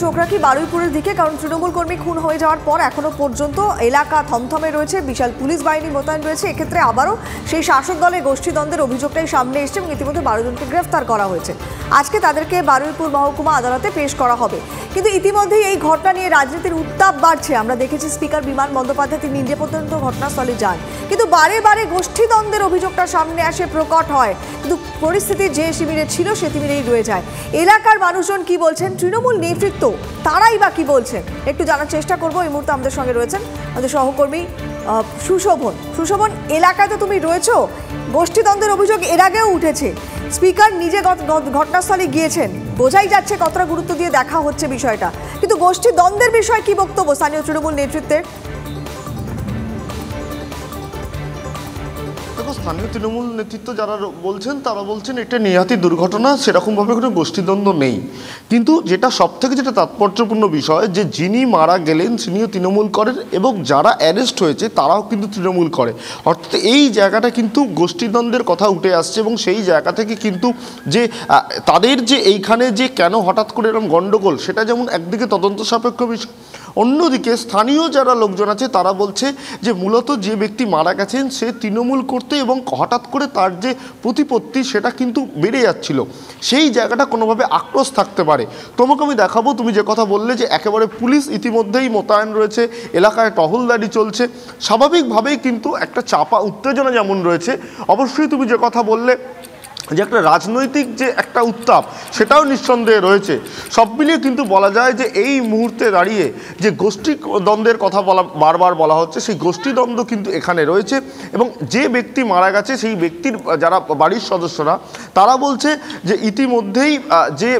চোখ রাখি বারুইপুরের দিকে, কারণ তৃণমূল কর্মী খুন হয়ে যাওয়ার পর এখনো পর্যন্ত এলাকা থমথমে রয়েছে, বিশাল পুলিশ বাহিনী মোতায়েন রয়েছে। এক্ষেত্রে আবারও সেই শাসক দলের গোষ্ঠীদ্বন্দ্বের অভিযোগটাই সামনে এসছে এবং ইতিমধ্যে 12 জনকে গ্রেফতার করা হয়েছে। আজকে তাদেরকে বারুইপুর মহকুমা আদালতে পেশ করা হবে। কিন্তু ইতিমধ্যেই এই ঘটনা নিয়ে রাজনীতির উত্তাপ বাড়ছে। আমরা দেখেছি স্পিকার বিমান বন্দ্যোপাধ্যায় তিনি নিজে পর্যন্ত ঘটনাস্থলে যান, কিন্তু বারে বারে গোষ্ঠীদ্বন্দ্বের অভিযোগটা সামনে আসে, প্রকট হয়, কিন্তু পরিস্থিতি যে শিবিরে ছিল সে শিবিরেই রয়ে যায়। এলাকার মানুষজন কি বলছেন, তৃণমূল নেতৃত্ব তারাই বা কি বলছেন, একটু জানার চেষ্টা করবো। এই মুহূর্তে আমাদের সঙ্গে রয়েছেন আমাদের সহকর্মী সুশোভন। সুশোভন, এলাকায় তো তুমি রয়েছো, গোষ্ঠীদ্বন্দ্বের অভিযোগ এর আগেও উঠেছে, স্পিকার নিজে ঘটনাস্থলে গিয়েছেন, বোঝাই যাচ্ছে কতটা গুরুত্ব দিয়ে দেখা হচ্ছে বিষয়টা, কিন্তু গোষ্ঠীদ্বন্দ্বের বিষয়ে কি বক্তব্য স্থানীয় তৃণমূল নেতৃত্বের? দেখো, স্থানীয় তৃণমূল নেতৃত্ব যারা বলছেন তারা বলছেন এটা নিহাতি দুর্ঘটনা, সেরকমভাবে কোনো গোষ্ঠীদ্বন্দ্ব নেই। কিন্তু যেটা সবথেকে যেটা তাৎপর্যপূর্ণ বিষয়, যে যিনি মারা গেলেন তিনিও তৃণমূল করেন এবং যারা অ্যারেস্ট হয়েছে তারাও কিন্তু তৃণমূল করে। অর্থাৎ এই জায়গাটা কিন্তু গোষ্ঠীদ্বন্দ্বের কথা উঠে আসছে এবং সেই জায়গা থেকে কিন্তু যে তাদের যে এইখানে যে কেন হঠাৎ করে এরকম গণ্ডগোল, সেটা যেমন একদিকে তদন্ত সাপেক্ষ বিষয়, অন্যদিকে স্থানীয় যারা লোকজন আছে তারা বলছে যে মূলত যে ব্যক্তি মারা গেছেন সে তৃণমূল করতে এবং হঠাৎ করে তার যে প্রতিপত্তি সেটা কিন্তু বেড়ে যাচ্ছিল, সেই জায়গাটা কোনোভাবে আক্রোশ থাকতে পারে। তোমাকে আমি দেখাবো, তুমি যে কথা বললে যে একেবারে পুলিশ ইতিমধ্যেই মোতায়েন রয়েছে, এলাকায় টহলদারি চলছে, স্বাভাবিকভাবেই কিন্তু একটা চাপা উত্তেজনা যেমন রয়েছে, অবশ্যই তুমি যে কথা বললে যে একটা রাজনৈতিক যে একটা উত্তাপ সেটাও নিঃসন্দেহে রয়েছে। সব মিলিয়ে কিন্তু বলা যায় যে এই মুহূর্তে দাঁড়িয়ে যে গোষ্ঠী দ্বন্দ্বের কথা বারবার বলা হচ্ছে, সেই গোষ্ঠীদ্বন্দ্ব কিন্তু এখানে রয়েছে এবং যে ব্যক্তি মারা গেছে সেই ব্যক্তির যারা বাড়ির সদস্যরা তারা বলছে যে ইতিমধ্যেই যে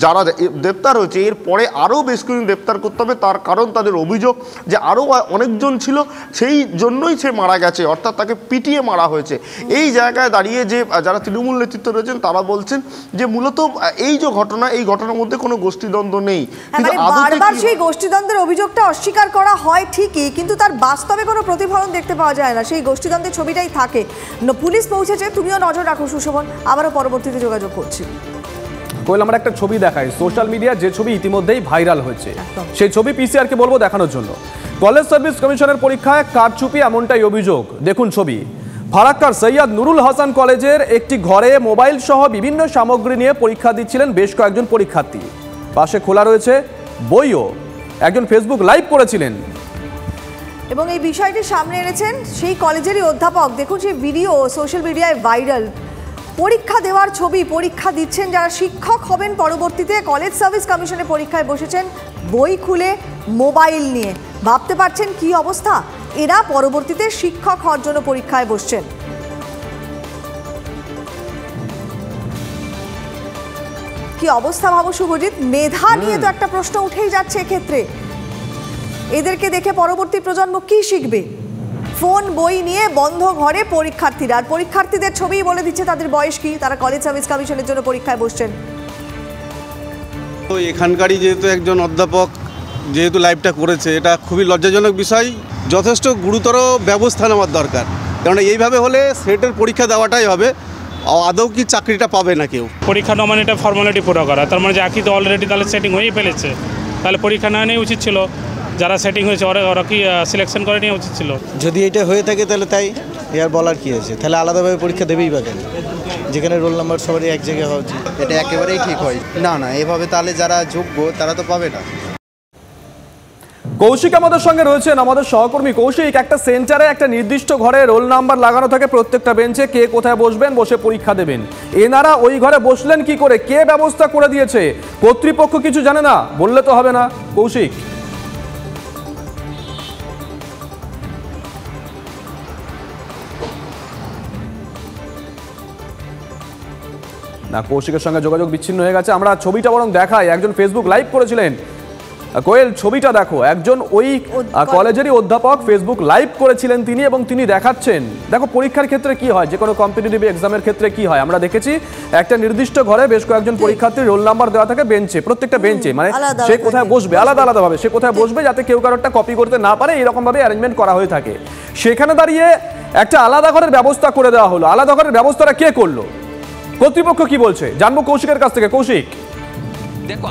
যারা গ্রেপ্তার হয়েছে এর পরে আরও বেশ কিছু গ্রেপ্তার করতে হবে, তার কারণ তাদের অভিযোগ যে আরও অনেকজন ছিল, সেই জন্যই সে মারা গেছে, অর্থাৎ তাকে পিটিয়ে মারা হয়েছে। এই জায়গায় দাঁড়িয়ে যে যারা তৃণমূল নেতৃত্ব রয়েছেন তারা বলছেন যে মূলত এই যে ঘটনা, এই ঘটনার মধ্যে কোনো গোষ্ঠীদ্বন্দ্ব নেই। বারবার সেই গোষ্ঠীদ্বন্দ্বের অভিযোগটা অস্বীকার করা হয় ঠিকই, কিন্তু তার বাস্তবে কোনো প্রতিফলন দেখতে পাওয়া যায় না, সেই গোষ্ঠীদ্বন্দ্বের ছবিটাই থাকে। পুলিশ পৌঁছেছে, তুমিও নজর রাখো সুশোভন, আবারও পরবর্তীতে যোগাযোগ করছি। কোয়েল, আমরা একটা ছবি দেখাই সোশ্যাল মিডিয়া, যে ছবি ইতিমধ্যেই ভাইরাল হয়েছে, সেই ছবি পিসিআরকে বলবো দেখানোর জন্য। কলেজ সার্ভিস কমিশনের পরীক্ষায় কারচুপি, এমনটাই অভিযোগ। দেখুন ছবি। ফারাক্কার সৈয়দ নুরুল হাসান কলেজের একটি ঘরে মোবাইল সহ বিভিন্ন সামগ্রী নিয়ে পরীক্ষা দিচ্ছিলেন বেশ কয়েকজন পরীক্ষার্থী। পাশে খোলা রয়েছে বইও। একজন ফেসবুক লাইভ করেছিলেন এবং এই বিষয়টি সামনে এনেছেন সেই কলেজেরই অধ্যাপক। দেখুন সেই ভিডিও সোশ্যাল মিডিয়ায় ভাইরাল, পরীক্ষা দেওয়ার ছবি, পরীক্ষা দিচ্ছেন যারা শিক্ষক হবেন পরবর্তীতে, কলেজ সার্ভিস কমিশনের পরীক্ষায় বসেছেন বই খুলে মোবাইল নিয়ে। ভাবতে পারছেন কি অবস্থা, এরা পরবর্তীতে শিক্ষক হওয়ার জন্য পরীক্ষায় বসছেন। কি অবস্থা ভাবো শুভজিৎ, মেধা নিয়ে তো একটা প্রশ্ন উঠেই যাচ্ছে এক্ষেত্রে। এদেরকে দেখে পরবর্তী প্রজন্ম কি শিখবে? ফোন বই নিয়ে বন্ধ ঘরে পরীক্ষার্থীরা, আর পরীক্ষার্থীদের ছবি বলে দিচ্ছে তাদের বয়স কি, তারা কলেজ সার্ভিস কমিশনের জন্য পরীক্ষায় বসছেন। তো এখানকারই যেহেতু একজন অধ্যাপক যেহেতু লাইভটা করেছে, এটা খুবই লজ্জাজনক বিষয়, যথেষ্ট গুরুতর ব্যবস্থা নেওয়ার দরকার, কারণ এইভাবে হলে সেটের পরীক্ষা দেওয়াটাই হবে, আদৌ কি চাকরিটা পাবে না কেউ। পরীক্ষা না মানে এটা ফর্মালিটি পুরো করা, তার মানে চাকরি তো অলরেডি তাহলে সেটিং হয়েই ফেলেছে, তাহলে পরীক্ষা না নেওয়া উচিত ছিল, যারা সেটিং হয়েছে ওরা কি সিলেকশন করে নেওয়া উচিত ছিল। যদি এটা হয়ে থাকে তাহলে তাই, এর বলার কি আছে, তাহলে আলাদাভাবে পরীক্ষা দেবেই বা কেন, যেখানে রোল নাম্বার সবারই এক জায়গায় হওয়া উচিত। এটা একেবারেই ঠিক হয় না, এভাবে তাহলে যারা যোগ্য তারা তো পাবে না। কৌশিক আমাদের সঙ্গে রয়েছেন, আমাদের সহকর্মী কৌশিক। একটা সেন্টারে একটা নির্দিষ্ট ঘরে রোল নাম্বার লাগানো থাকে, প্রত্যেকটা বেঞ্চে কে কোথায় বসবেন, বসে পরীক্ষা দেবেন। এনারা ওই ঘরে বসলেন কি করে, কে ব্যবস্থা করে দিয়েছে? কর্তৃপক্ষ কিছু জানে না বললে তো হবে না কৌশিক। না, কৌশিকের সঙ্গে যোগাযোগ বিচ্ছিন্ন হয়ে গেছে। আমরা ছবিটা বরং দেখাই, একজন ফেসবুক লাইভ করেছিলেন। কোয়েল, ছবিটা দেখো, একজন ওই কলেজেরই অধ্যাপক ফেসবুক লাইভ করেছিলেন তিনি, এবং তিনি দেখাচ্ছেন দেখো পরীক্ষার ক্ষেত্রে কি হয়, যে কোনো কম্পিটিটিভ এক্সামের ক্ষেত্রে কি হয়। আমরা দেখেছি একটা নির্দিষ্ট ঘরে বেশ কয়েকজন পরীক্ষার্থীর রোল নাম্বার দেওয়া থাকে বেঞ্চে, প্রত্যেকটা বেঞ্চে, মানে সে কোথায় বসবে আলাদা আলাদাভাবে, সে কোথায় বসবে যাতে কেউ কারোরটা কপি করতে না পারে, এরকম ভাবে অ্যারেঞ্জমেন্ট করা হয়ে থাকে। সেখানে দাঁড়িয়ে একটা আলাদা ঘরের ব্যবস্থা করে দেওয়া হলো। আলাদা ঘরের ব্যবস্থাটা কে করলো, কর্তৃপক্ষ কি বলছে জানবো কৌশিকের কাছ থেকে। কৌশিক, দেখো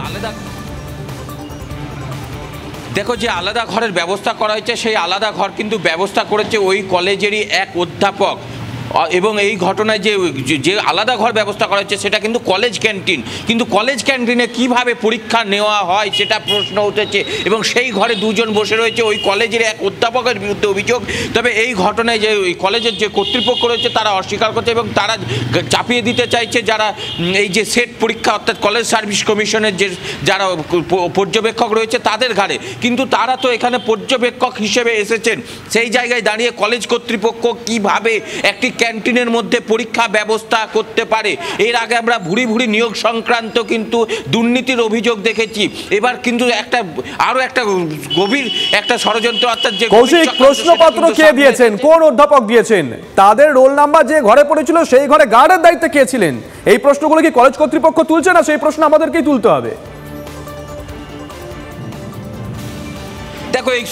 দেখো, যে আলাদা ঘরের ব্যবস্থা করা হয়েছে সেই আলাদা ঘর কিন্তু ব্যবস্থা করেছে ওই কলেজেরই এক অধ্যাপক, এবং এই ঘটনায় যে আলাদা ঘর ব্যবস্থা করা হচ্ছে সেটা কিন্তু কলেজ ক্যান্টিন। কিন্তু কলেজ ক্যান্টিনে কিভাবে পরীক্ষা নেওয়া হয় সেটা প্রশ্ন উঠেছে, এবং সেই ঘরে দুজন বসে রয়েছে ওই কলেজের এক অধ্যাপকের বিরুদ্ধে অভিযোগ। তবে এই ঘটনায় যে ওই কলেজের যে কর্তৃপক্ষ রয়েছে তারা অস্বীকার করছে, এবং তারা চাপিয়ে দিতে চাইছে যারা এই যে সেট পরীক্ষা অর্থাৎ কলেজ সার্ভিস কমিশনের যে যারা পর্যবেক্ষক রয়েছে তাদের ঘাড়ে। কিন্তু তারা তো এখানে পর্যবেক্ষক হিসেবে এসেছেন, সেই জায়গায় দাঁড়িয়ে কলেজ কর্তৃপক্ষ কিভাবে একটি ক্যান্টিনের মধ্যে পরীক্ষা ব্যবস্থা করতে পারে? এর আগে আমরা ভুরি ভুরি নিয়োগ সংক্রান্ত কিন্তু দুর্নীতির অভিযোগ দেখেছি। এবার কিন্তু আরো একটা গভীর একটা ষড়যন্ত্র, অর্থাৎ যে কৌশিক, প্রশ্নপত্র কে দিয়েছেন, কোন অধ্যাপক দিয়েছেন, তাদের রোল নাম্বার যে ঘরে পড়েছিল সেই ঘরে গার্ডের দায়িত্বে কে ছিলেন, এই প্রশ্নগুলো কি কলেজ কর্তৃপক্ষ তুলছে না? সেই প্রশ্ন আমাদেরকেই তুলতে হবে। দেখো, এই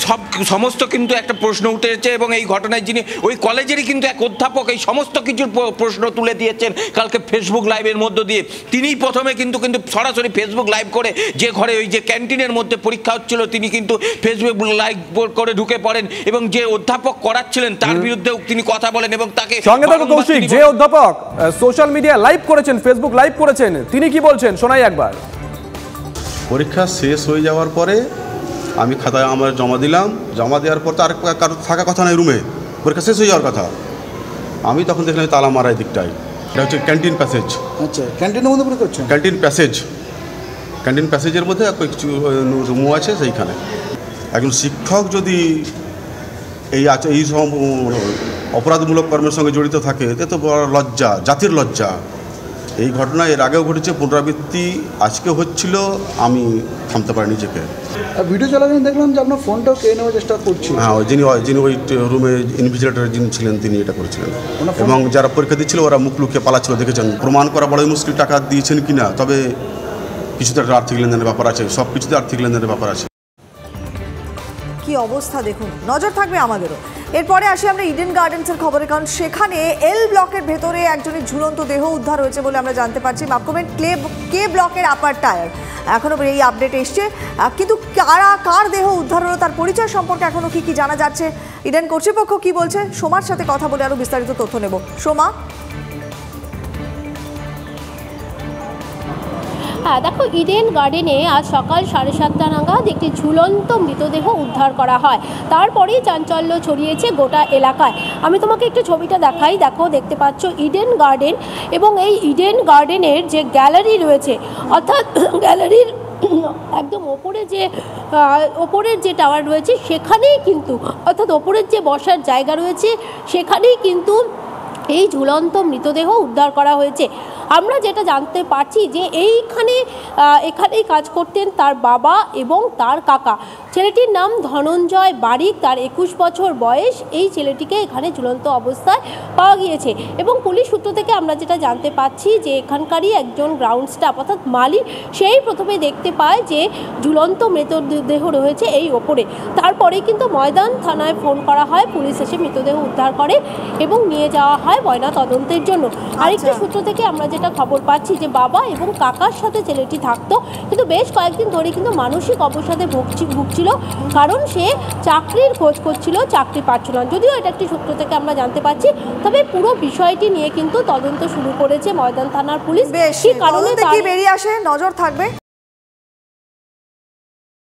সমস্ত কিন্তু একটা প্রশ্ন উঠেছে, এবং এই ঘটনায় যিনি ওই কলেজেরই কিন্তু এক অধ্যাপক এই সমস্ত কিছুর প্রশ্ন তুলে দিয়েছেন কালকে ফেসবুক লাইভের মধ্য দিয়ে। তিনিই প্রথমে কিন্তু সরাসরি ফেসবুক লাইভ করে যে ঘরে ওই যে ক্যান্টিনের মধ্যে পরীক্ষা হচ্ছিল তিনি কিন্তু ফেসবুক লাইভ করে ঢুকে পড়েন, এবং যে অধ্যাপক করাচ্ছিলেন তার বিরুদ্ধেও তিনি কথা বলেন, এবং তাকে সঙ্গে থাকো কৌশিক, যে অধ্যাপক সোশ্যাল মিডিয়া লাইভ করেছেন, ফেসবুক লাইভ করেছেন, তিনি কি বলছেন শোনাই একবার। পরীক্ষা শেষ হয়ে যাওয়ার পরে আমি খাতা আমার জমা দিলাম, জমা দেওয়ার পর তো আর কারো থাকা কথা নয় রুমে, পরীক্ষা শেষ হয়ে যাওয়ার কথা। আমি তখন দেখলাম তালা মারা দিকটাই, এটা হচ্ছে ক্যান্টিন প্যাসেজ। আচ্ছা, ক্যান্টিনের মধ্যে পরীক্ষা হচ্ছে? ক্যান্টিন প্যাসেজের মধ্যে কিছু রুমও আছে সেইখানে। একজন শিক্ষক যদি এই সব অপরাধমূলক কর্মের সঙ্গে জড়িত থাকে এতে তো বড় লজ্জা, জাতির লজ্জা। এই ঘটনা এর আগেও ঘটেছে, পুনরাবৃত্তি আজকে হচ্ছিল, আমি থামতে পারি নিজেকে। ভিডিও চলাকালীন দেখলাম যে আপনার ফোনটাও কেড়ে নেওয়ার চেষ্টা করছে। হ্যাঁ, যিনি ওই রুমে ইনভিজিলেটর যিনি ছিলেন তিনি এটা করেছিলেন, এবং যারা পরীক্ষা দিচ্ছিল ওরা মুখ লুকিয়ে পালাচ্ছিল, দেখেছেন। প্রমাণ করা বড়ই মুশকিল টাকা দিয়েছেন কিনা, তবে কিছুতে একটা আর্থিক লেনদেনের ব্যাপার আছে, সব কিছুতে আর্থিক লেনদেনের ব্যাপার আছে। কি অবস্থা দেখুন, নজর থাকবে আমাদেরও। এরপরে আসি আমরা ইডেন গার্ডেন্সের খবরে, কারণ সেখানে এল ব্লকের ভেতরে একজনের ঝুলন্ত দেহ উদ্ধার হয়েছে বলে আমরা জানতে পারছি। মাফ করবেন, কে ব্লকের আপার টায়ার এখনো এই আপডেট এসছে, কিন্তু কার দেহ উদ্ধার হলো তার পরিচয় সম্পর্কে এখনো কি জানা যাচ্ছে, ইডেন কর্তৃপক্ষ কি বলছে, সোমার সাথে কথা বলে আরো বিস্তারিত তথ্য নেব। সোমা। হ্যাঁ, দেখো, ইডেন গার্ডেনে আজ সকাল 7:30 নাগাদ একটি ঝুলন্ত মৃতদেহ উদ্ধার করা হয়। তারপরেই চাঞ্চল্য ছড়িয়েছে গোটা এলাকায়। আমি তোমাকে একটু ছবিটা দেখাই। দেখো, দেখতে পাচ্ছ ইডেন গার্ডেন, এবং এই ইডেন গার্ডেনের যে গ্যালারি রয়েছে, অর্থাৎ গ্যালারির একদম ওপরের যে টাওয়ার রয়েছে সেখানেই কিন্তু, অর্থাৎ ওপরের যে বসার জায়গা রয়েছে সেখানেই কিন্তু এই ঝুলন্ত মৃতদেহ উদ্ধার করা হয়েছে। আমরা যেটা জানতে পারছি যে এখানেই কাজ করতেন তার বাবা এবং তার কাকা। ছেলেটির নাম ধনঞ্জয় বারিক, তার 21 বছর বয়স। এই ছেলেটিকে এখানে ঝুলন্ত অবস্থায় পাওয়া গিয়েছে, এবং পুলিশ সূত্র থেকে আমরা যেটা জানতে পারছি যে এখানকারই একজন গ্রাউন্ড স্টাফ অর্থাৎ মালি, সেই প্রথমে দেখতে পায় যে ঝুলন্ত মৃতদেহ রয়েছে এই ওপরে। তারপরে কিন্তু ময়দান থানায় ফোন করা হয়, পুলিশ এসে মৃতদেহ উদ্ধার করে এবং নিয়ে যাওয়া হয় ময়না তদন্তের জন্য। আরেকটি সূত্র থেকে আমরা যেটা খবর পাচ্ছি যে বাবা এবং কাকার সাথে ছেলেটি থাকতো, কিন্তু বেশ কয়েকদিন ধরে কিন্তু মানসিক অবসাদে ভুগছিল, কারণ সে চাকরির খোঁজ করছিল, চাকরি পাচ্ছিল না। যদিও এটা একটি সূত্র থেকে আমরা জানতে পারছি, তবে পুরো বিষয়টি নিয়ে কিন্তু তদন্ত শুরু করেছে ময়দান থানার পুলিশ। বেশ, কারণে কি বেরিয়ে আসে নজর থাকবে।